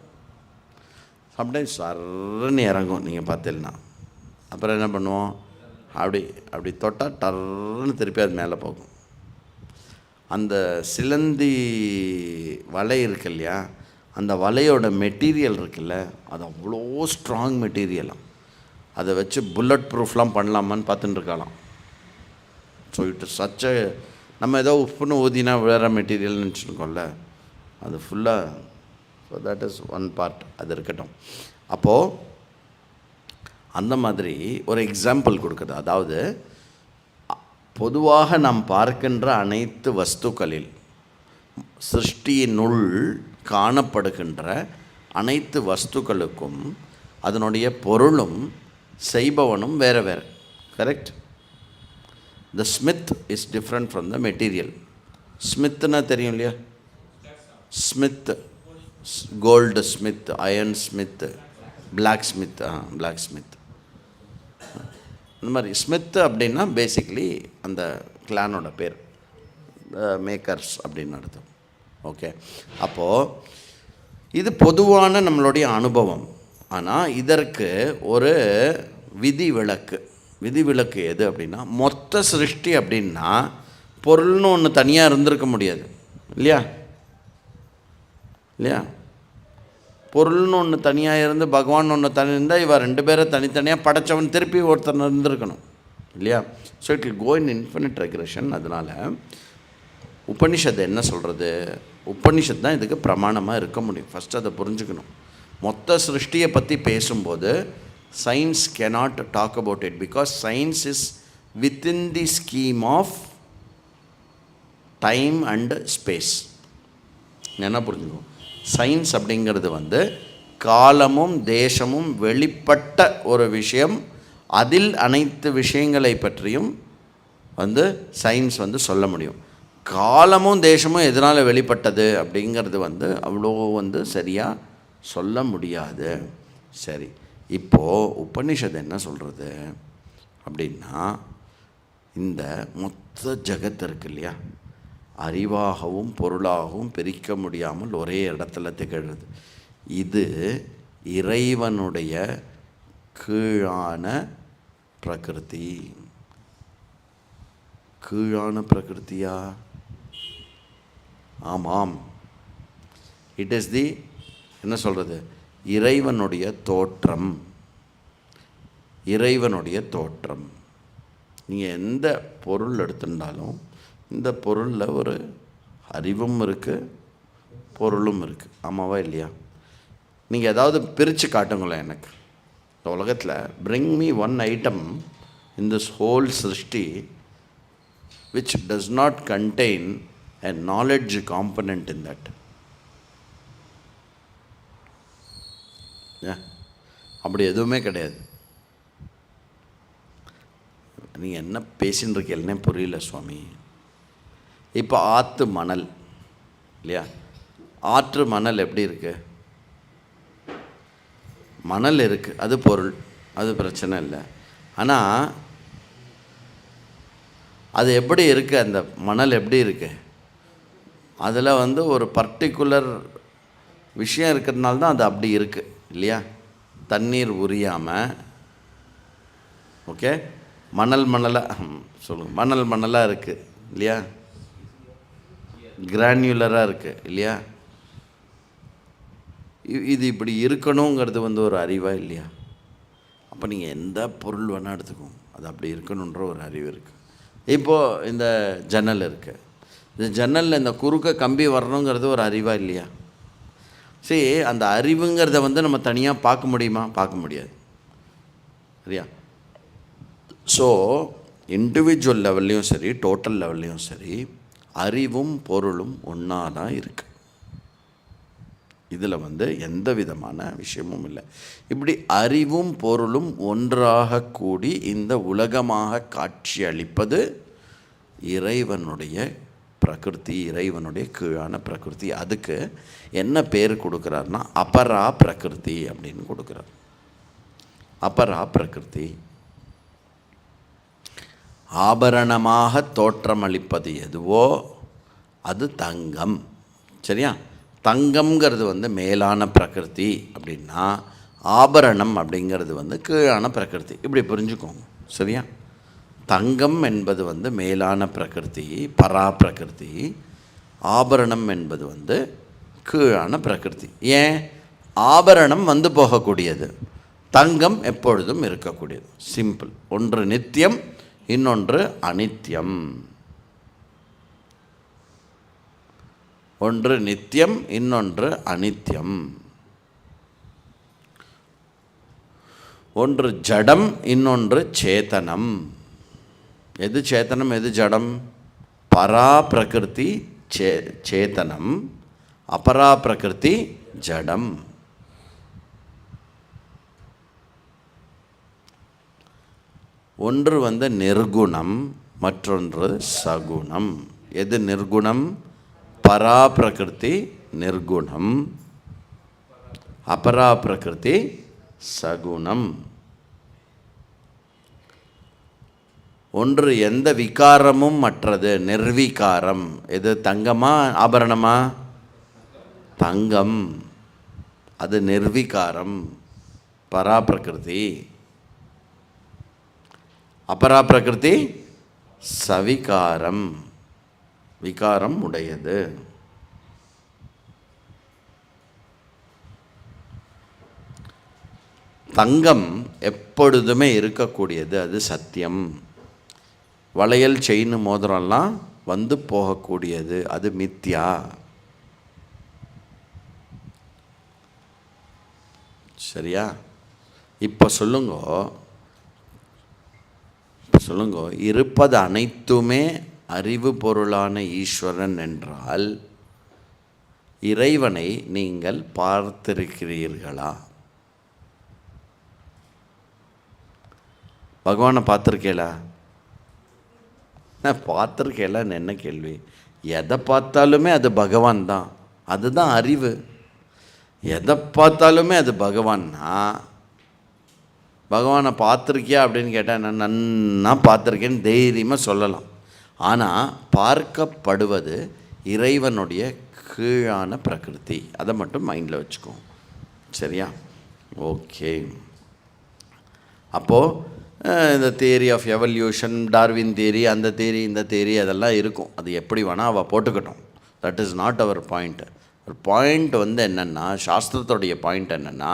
சம்டைம்ஸ் சர்ன்னு இறங்கும், நீங்கள் பார்த்தீங்கன்னா. அப்புறம் என்ன பண்ணுவோம்? அப்படி தொட்டால் டர்ன்னு திருப்பி அது மேலே போகும். அந்த சிலந்தி வலை இருக்கு இல்லையா, அந்த வலையோட மெட்டீரியல் இருக்குல்ல, அது அவ்வளோ ஸ்ட்ராங் மெட்டீரியலாம். அதை வச்சு புல்லட் ப்ரூஃப்லாம் பண்ணலாமான்னு பார்த்துட்டு இருக்கலாம். So it is such a, நம்ம ஏதோ உப்புன்னு ஊதினா வேறு மெட்டீரியல்னு நினச்சிருக்கோம்ல, அது ஃபுல்லாக. So that is one part. அது இருக்கட்டும். அப்போது அந்த மாதிரி ஒரு எக்ஸாம்பிள் கொடுக்குது. அதாவது பொதுவாக நாம் பார்க்கின்ற அனைத்து வஸ்துக்களில், சிருஷ்டியினுள் காணப்படுகின்ற அனைத்து வஸ்துக்களுக்கும் அதனுடைய பொருளும் செய்பவனும் வேறு வேறு. Correct? The smith is different from the material. ஸ்மித்னா தெரியும் இல்லையா? Smith, gold smith, iron smith, black smith. Black smith. இந்த மாதிரி ஸ்மித் அப்படின்னா பேசிக்லி அந்த கிளானோட பேர், மேக்கர்ஸ் அப்படின்னு அர்த்தம். ஓகே, அப்போது இது பொதுவான நம்மளுடைய அனுபவம். ஆனால் இதற்கு ஒரு விதிவிலக்கு எது அப்படின்னா, மொத்த சிருஷ்டி அப்படின்னா பொருள்னு ஒன்று தனியாக இருந்திருக்க முடியாது இல்லையா? பொருள்னு ஒன்று தனியாக இருந்து பகவான் ஒன்று தனி இருந்தால் இவன் ரெண்டு பேரை தனித்தனியாக படைத்தவன் திருப்பி ஒருத்தர் இருந்திருக்கணும் இல்லையா? So it will go in infinite regression. அதனால் உபனிஷத்து என்ன சொல்கிறது? உபனிஷத் தான் இதுக்கு பிரமாணமாக இருக்க முடியும். ஃபஸ்ட்டு அதை புரிஞ்சுக்கணும். மொத்த சிருஷ்டியை பற்றி பேசும்போது science cannot talk about it because science is within the scheme of time and space. என்ன புரிஞ்சுக்கணும்? சயின்ஸ் அப்படிங்கிறது காலமும் தேசமும் வெளிப்பட்ட ஒரு விஷயம். அதில் அனைத்து விஷயங்களை பற்றியும் சயின்ஸ் சொல்ல முடியும். காலமும் தேசமும் எதனால் வெளிப்பட்டது அப்படிங்கிறது அவ்வளோ சரியாக சொல்ல முடியாது. சரி, இப்போது உபனிஷத்து என்ன சொல்கிறது அப்படின்னா, இந்த மொத்த ஜகத்து இருக்கு இல்லையா, அறிவாகவும் பொருளாகவும் பிரிக்க முடியாமல் ஒரே இடத்துல திகழ்கிறது. இது இறைவனுடைய கீழான பிரகிருதி. கீழான பிரகிருத்தியா? ஆமாம். இட் இஸ் தி என்ன சொல்கிறது, இறைவனுடைய தோற்றம். இறைவனுடைய தோற்றம். நீங்கள் எந்த பொருள் எடுத்துட்டாலும் இந்த பொருளில் ஒரு அறிவும் இருக்குது, பொருளும் இருக்குது. ஆமாவா இல்லையா? நீங்கள் ஏதாவது பிரித்து காட்டுங்களேன் எனக்கு. இந்த உலகத்தில் bring me one item in this whole சிருஷ்டி which does not contain a knowledge component in that. அப்படி எதுவுமே கிடையாது. நீங்கள் என்ன பேசின்னு இருக்கீங்கன்னே புரியல சுவாமி. இப்போ ஆற்று மணல் இல்லையா? ஆற்று மணல் எப்படி இருக்குது? மணல் இருக்குது, அது பொருள், அது பிரச்சனை இல்லை. ஆனால் அது எப்படி இருக்குது, அந்த மணல் எப்படி இருக்குது, அதில் ஒரு பர்டிகுலர் விஷயம் இருக்கிறதுனால தான் அது அப்படி இருக்குது இல்லையா? தண்ணீர் உரியாமல், ஓகே, மணலாக சொல்லுங்கள், மணலாக இருக்குது இல்லையா? கிரானியுலராக இருக்குது இல்லையா? இது இப்படி இருக்கணுங்கிறது ஒரு அறிவா இல்லையா? அப்போ நீங்கள் எந்த பொருள் வேணால் எடுத்துக்கோங்க, அது அப்படி இருக்கணுன்ற ஒரு அறிவு இருக்குது. இப்போது இந்த ஜன்னல் இருக்குது, இந்த ஜன்னலில் இந்த குறுக்க கம்பி வரணுங்கிறது ஒரு அறிவா இல்லையா? சரி, அந்த அறிவுங்கிறத நம்ம தனியாக பார்க்க முடியுமா? பார்க்க முடியாது, சரியா? ஸோ இண்டிவிஜுவல் லெவல்லையும் சரி, டோட்டல் லெவல்லையும் சரி, அறிவும் பொருளும் ஒன்றா தான் இருக்குது. இதில் எந்த விதமான விஷயமும் இல்லை. இப்படி அறிவும் பொருளும் ஒன்றாக கூடி இந்த உலகமாக காட்சி அளிப்பது இறைவனுடைய பிரகிருதி, இறைவனுடைய கீழான பிரகிருதி. அதுக்கு என்ன பேர் கொடுக்குறாருன்னா அபரா பிரகிருதி அப்படின்னு கொடுக்குறார். அபரா பிரகிருதி. ஆபரணமாக தோற்றமளிப்பது எதுவோ அது தங்கம், சரியா? தங்கம்ங்கிறது மேலான பிரகிருதி அப்படின்னா ஆபரணம் அப்படிங்கிறது கீழான பிரகிருதி. இப்படி புரிஞ்சுக்கோங்க, சரியா? தங்கம் என்பது மேலான பிரகிருதி, பரா பிரகிருதி. ஆபரணம் என்பது கீழான பிரகிருதி. ஏன்? ஆபரணம் போகக்கூடியது, தங்கம் எப்பொழுதும் இருக்கக்கூடியது. சிம்பிள். ஒன்று நித்தியம், இன்னொன்று அனித்தியம். ஒன்று நித்தியம், இன்னொன்று அனித்தியம். ஒன்று ஜடம், இன்னொன்று சேதனம். எது சேத்தனம், எது ஜடம்? பரா பிரகிருதி சேத்தனம், அபரா பிரகிருதி ஜடம். ஒன்று நிர்குணம், மற்றொன்று சகுணம். எது நிர்குணம்? பரா பிரகிருதி நிர்குணம், அபரா பிரகிருதி சகுணம். ஒன்று எந்த விகாரமும் மற்றது நிர்விகாரம். எது? தங்கமா ஆபரணமா? தங்கம், அது நிர்விகாரம், பரா பிரகிருதி. அபரா பிரகிருதி சவிகாரம், விகாரம் உடையது. தங்கம் எப்பொழுதுமே இருக்கக்கூடியது, அது சத்தியம். வளையல், செயின், மோதிரம்லாம் போகக்கூடியது, அது மித்யா. சரியா? இப்போ சொல்லுங்க, இருப்பது அனைத்துமே அறிவு பொருளான ஈஸ்வரன் என்றால் இறைவனை நீங்கள் பார்த்திருக்கிறீர்களா? பகவானை பார்த்துருக்கேளா? பார்த்துருக்கேலான்னு என்ன கேள்வி? எதை பார்த்தாலுமே அது பகவான் தான், அதுதான் அறிவு. எதை பார்த்தாலுமே அது பகவான்னா, பகவானை பார்த்துருக்கியா அப்படின்னு கேட்டால் நான் நன்னா பார்த்துருக்கேன்னு தைரியமாக சொல்லலாம். ஆனால் பார்க்கப்படுவது இறைவனுடைய கீழான பிரகிருதி. அதை மட்டும் மைண்டில் வச்சுக்கோ, சரியா? ஓகே. அப்போது இந்த theory of evolution, Darwin theory, அந்த தியரி, இந்த தியரி, அதெல்லாம் இருக்கும். அது எப்படி வேணால் அவள் போட்டுக்கட்டும். That is not our point. ஒரு பாயிண்ட் என்னென்னா, சாஸ்திரத்துடைய பாயிண்ட் என்னென்னா,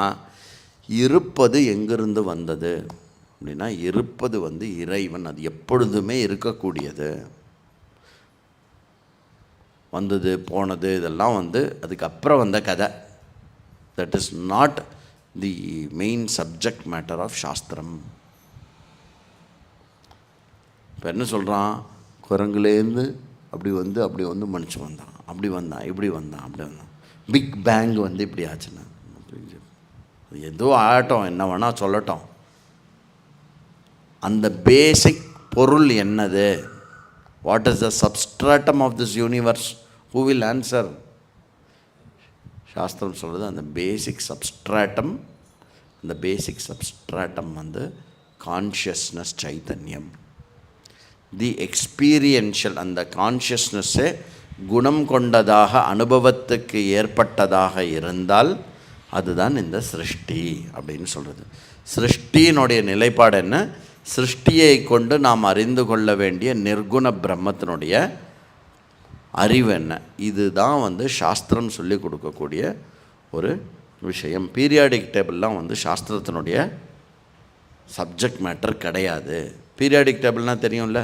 இருப்பது எங்கிருந்து வந்தது? அப்படின்னா இருப்பது இறைவன், அது எப்பொழுதுமே இருக்கக்கூடியது. வந்தது போனது இதெல்லாம் அதுக்கப்புறம் வந்த கதை. That is not the main subject matter of சாஸ்திரம். இப்போ என்ன சொல்கிறான், குரங்குலேருந்து அப்படி மனுஷன் வந்தான், அப்படி வந்தான், இப்படி வந்தான், அப்படி வந்தான், பிக் பேங் இப்படி ஆச்சுன்னா ஏதோ ஆகட்டும், என்ன வேணால் சொல்லட்டும். அந்த பேசிக் பொருள் என்னது? What is the substratum of this universe? Who will answer? சாஸ்திரம் சொல்கிறது அந்த பேசிக் சப்ஸ்ட்ராட்டம். அந்த பேசிக் சப்ஸ்ட்ராட்டம் கான்ஷியஸ்னஸ், சைத்தன்யம், தி எக்ஸ்பீரியன்ஷியல். அந்த கான்ஷியஸ்னஸ்ஸே குணம் கொண்டதாக அனுபவத்துக்கு ஏற்பட்டதாக இருந்தால் அதுதான் இந்த சிருஷ்டி அப்படின்னு சொல்கிறது. சிருஷ்டியினுடைய நிலைப்பாடு என்ன? சிருஷ்டியை கொண்டு நாம் அறிந்து கொள்ள வேண்டிய நிர்குண பிரம்மத்தினுடைய அறிவு என்ன? இதுதான் சாஸ்திரம் சொல்லிக் கொடுக்கக்கூடிய ஒரு விஷயம். பீரியாடிக் டேபிள்லாம் சாஸ்திரத்தினுடைய சப்ஜெக்ட் மேட்டர் கிடையாது. பீரியாடிக் டேபிள்னால் தெரியும்ல,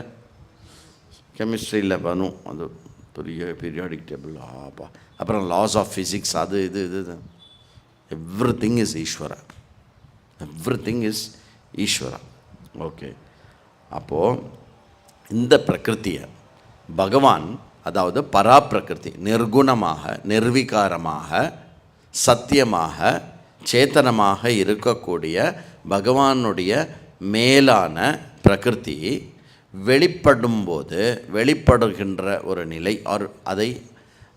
கெமிஸ்ட்ரியில் வரும், அது பெரிய பீரியாடிக் டேபிள். அப்புறம் லாஸ் ஆஃப் ஃபிசிக்ஸ், அது இது எவ்ரி திங் இஸ் ஈஸ்வரா. எவ்ரி திங் இஸ் ஈஸ்வரா. ஓகே, அப்போது இந்த பிரகிருத்தியை பகவான், அதாவது பராப்பிரகிருதி, நிர்குணமாக, நிர்விகாரமாக, சத்தியமாக, சேத்தனமாக இருக்கக்கூடிய பகவானுடைய மேலான பிரகிருதி வெளிப்படும்போது வெளிப்படுகின்ற ஒரு நிலை, அதை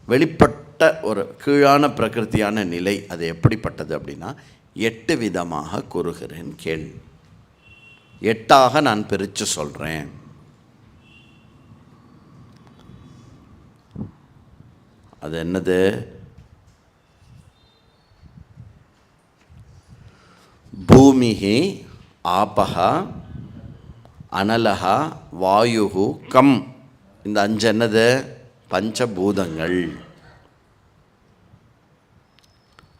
வெளிப்பட்ட ஒரு கீழான பிரகிருத்தியான நிலை, அது எப்படிப்பட்டது அப்படின்னா 8 விதமாக கூறுகிறேன் கேள். 8ஆக நான் பிரித்து சொல்கிறேன். அது என்னது? பூமிஹி ஆபஹ அனலஹ வாயுஹு கம். இந்த 5 என்னது? பஞ்சபூதங்கள்.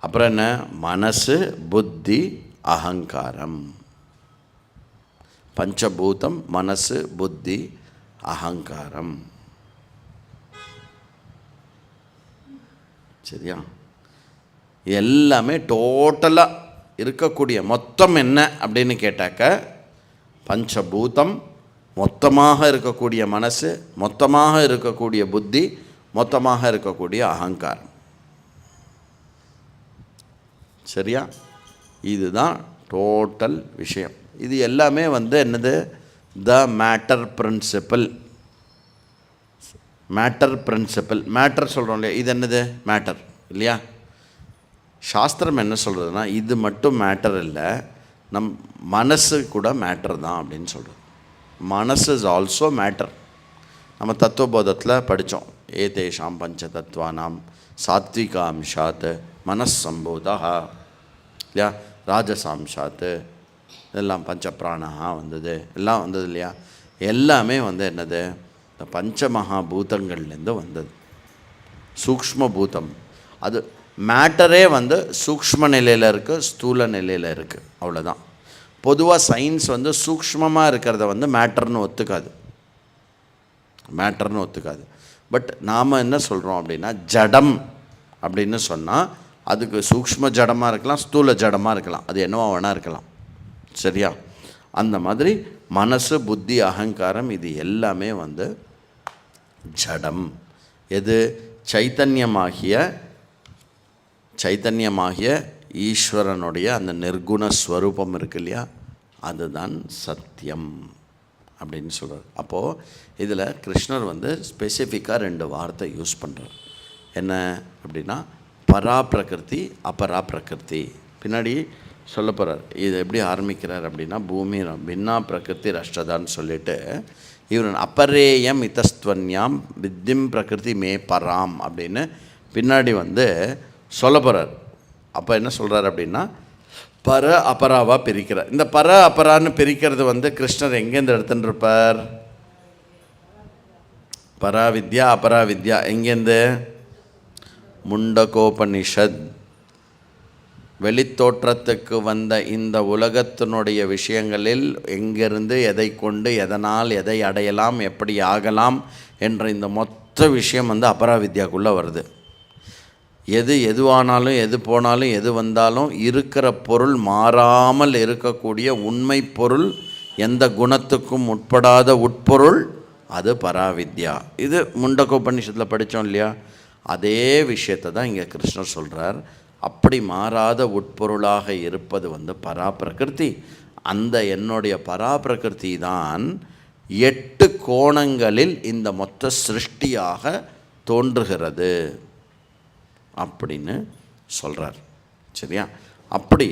அப்புறம் என்ன? மனசு, புத்தி, அகங்காரம். பஞ்சபூதம், மனசு, புத்தி, அகங்காரம். சரியா? எல்லாமே டோட்டலாக இருக்கக்கூடிய மொத்தம் என்ன அப்படின்னு கேட்டாக்க, பஞ்சபூதம், மொத்தமாக இருக்கக்கூடிய மனசு, மொத்தமாக இருக்கக்கூடிய புத்தி, மொத்தமாக இருக்கக்கூடிய அகங்காரம். சரியா? இதுதான் டோட்டல் விஷயம். இது எல்லாமே என்னது? The matter principle. Matter principle, matter சொல்கிறோம் இல்லையா, இது என்னது? மேட்டர் இல்லையா? சாஸ்திரம் என்ன சொல்கிறதுனா, இது மட்டும் மேட்டர் இல்லை, நம் மனசு கூட மேட்டர் தான் அப்படின்னு சொல்கிறது. மனசு இஸ் ஆல்சோ மேட்டர். நம்ம தத்துவபோதத்தில் படித்தோம், ஏதேஷாம் பஞ்ச தத்துவானாம் சாத்விகாம்சாத் மனசம்பூதா இல்லையா, ராஜசாம்சாத், இதெல்லாம் பஞ்சப்பிராணா வந்தது, எல்லாம் வந்தது இல்லையா? எல்லாமே என்னது? இந்த பஞ்சமகாபூதங்கள்லேருந்து வந்தது. சூக்ஷ்ம பூதம், அது மேட்டரே சூக்ஷ்ம நிலையில் இருக்குது, ஸ்தூல நிலையில் இருக்குது, அவ்வளோதான். பொதுவாக சயின்ஸ் சூக்ஷ்மமாக இருக்கிறத மேட்டர்னு ஒத்துக்காது, மேட்டர்னு ஒத்துக்காது. பட் நாம் என்ன சொல்கிறோம் அப்படின்னா, ஜடம் அப்படின்னு சொன்னால் அதுக்கு சூக்ஷ்ம ஜடமாக இருக்கலாம், ஸ்தூல ஜடமாக இருக்கலாம், அது என்னவோ வேணா இருக்கலாம். சரியா? அந்த மாதிரி மனசு, புத்தி, அகங்காரம் இது எல்லாமே ஜடம். எது? சைத்தன்யமாகிய ஈஸ்வரனுடைய அந்த நிர்குண ஸ்வரூபம் இருக்கு இல்லையா, அதுதான் சத்தியம் அப்படின்னு சொல்கிறார். அப்போது இதில் கிருஷ்ணர் ஸ்பெசிஃபிக்காக 2 வார்த்தை யூஸ் பண்ணுறார். என்ன அப்படின்னா, பராப்பிரகிருதி, அபராப்பிரகிருதி. பின்னாடி சொல்ல போகிறார். இது எப்படி ஆரம்பிக்கிறார் அப்படின்னா, பூமி பின்னா பிரகிருதி ரஷ்டதான்னு சொல்லிட்டு இவர் அப்பரேயம் இதஸ்துவன்யாம் வித்திம் பிரகிருதி மே பராம் அப்படின்னு பின்னாடி சொல்ல போகிறார். அப்போ என்ன சொல்கிறார் அப்படின்னா, பர அபராவாக பிரிக்கிறார். இந்த பர அபரான்னு பிரிக்கிறது கிருஷ்ணர் எங்கேருந்து எடுத்துன்னு இருப்பார்? பராவித்யா அபராவித்யா எங்கேருந்து? முண்டகோபனிஷத். வெளித்தோற்றத்துக்கு வந்த இந்த உலகத்தினுடைய விஷயங்களில் எங்கிருந்து எதை கொண்டு எதனால் எதை அடையலாம் எப்படி ஆகலாம் என்ற இந்த மொத்த விஷயம் அபராவித்யாக்குள்ளே வருது. எதுவானாலும் எது போனாலும் எது வந்தாலும் இருக்கிற பொருள் மாறாமல் இருக்கக்கூடிய உண்மை பொருள், எந்த குணத்துக்கும் உட்படாத உட்பொருள், அது பராவித்யா. இது முண்டகோபனிஷத்தில் படித்தோம் இல்லையா? அதே விஷயத்தை தான் இங்கே கிருஷ்ணர் சொல்கிறார். அப்படி மாறாத உட்பொருளாக இருப்பது பராபிரகிருதி. அந்த என்னுடைய பராபிரகிருதி தான் 8 கோணங்களில் இந்த மொத்த சிருஷ்டியாக தோன்றுகிறது அப்படின்னு சொல்கிறார். சரியா? அப்படி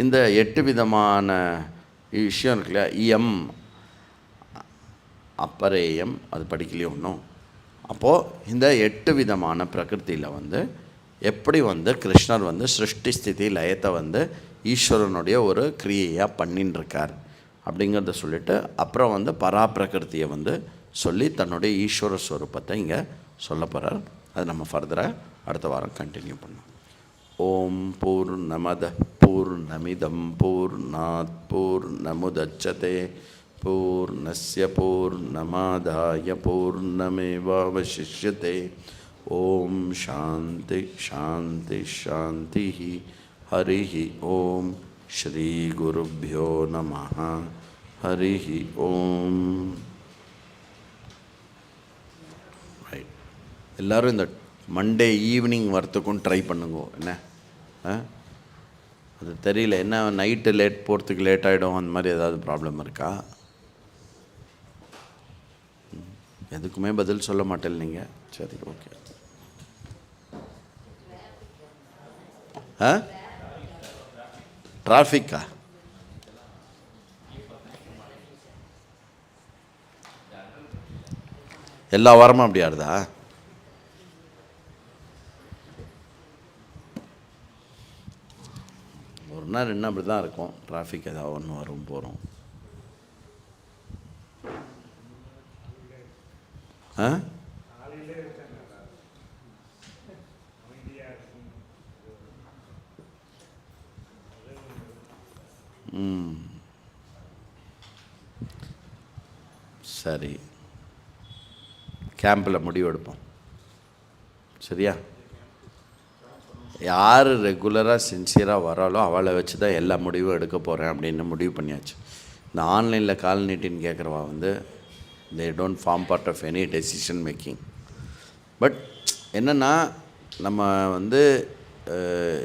இந்த 8 விதமான விஷயம் இருக்குல்ல, இயம் அப்பரேயம், அது படிக்கலையே ஒன்றும். அப்போது இந்த 8 விதமான பிரகிருத்தியில் எப்படி கிருஷ்ணர் சிருஷ்டி ஸ்திதி லயத்தை ஈஸ்வரனுடைய ஒரு கிரியையாக பண்ணின்றிருக்கார் அப்படிங்கிறத சொல்லிவிட்டு அப்புறம் பராப்பிரகிருத்தியை சொல்லி தன்னுடைய ஈஸ்வர ஸ்வரூபத்தை இங்கே சொல்ல போகிறார். அது நம்ம ஃபர்தராக அடுத்த வாரம் கண்டினியூ பண்ணோம். ஓம் பூர்ணமத பூர்ணமிதம் பூர்ணாத் பூர்ணமுதச்யதே பூர்ணஸ்ய பூர்ணமாதாய பூர்ணமேவாவசிஷ்யதே. ஓம் சாந்தி சாந்தி சாந்தி. ஹரி ஓம். ஸ்ரீ குருப்யோ நமஹ. ஹரி ஓம். ரைட். எல்லோரும் இந்த மண்டே ஈவினிங் வரத்துக்கும் ட்ரை பண்ணுங்க. என்ன அது தெரியல, என்ன நைட்டு லேட் போகிறதுக்கு லேட் ஆகிடும், அந்த மாதிரி ஏதாவது ப்ராப்ளம் இருக்கா? எதுக்குமே பதில் சொல்ல மாட்டேன் நீங்கள். சரி, ஓகே. டிராஃபிக்கா? எல்லா வாரமும் அப்படி ஆடுதா? ஒரு நாள் 2 அப்படி தான் இருக்கும். டிராஃபிக் ஏதாவது ஒன்று வரும் போகிறோம். சரி, கேம்பில் முடிவு எடுப்போம். சரியா? யார் ரெகுலராக சின்சியராக வராலோ அவளை வச்சு தான் எல்லா முடிவும் எடுக்க போகிறேன் அப்படின்னு முடிவு பண்ணியாச்சு. இந்த ஆன்லைனில் கால் நீட்டின்னு கேட்குறவா they don't form part of any decision making. But என்னென்னா, நம்ம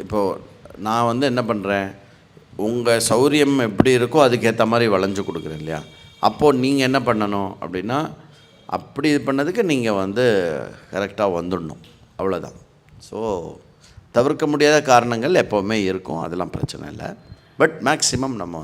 இப்போது நான் என்ன பண்ணுறேன், உங்கள் சௌரியம் எப்படி இருக்கோ அதுக்கேற்ற மாதிரி வளைஞ்சு கொடுக்குறேன் இல்லையா? அப்போது நீங்கள் என்ன பண்ணணும் அப்படின்னா, அப்படி இது பண்ணதுக்கு நீங்கள் கரெக்டாக வந்துடணும், அவ்வளோதான். ஸோ தவிர்க்க முடியாத காரணங்கள் எப்போவுமே இருக்கும், அதெல்லாம் பிரச்சனை இல்லை. பட் மேக்ஸிமம் நம்ம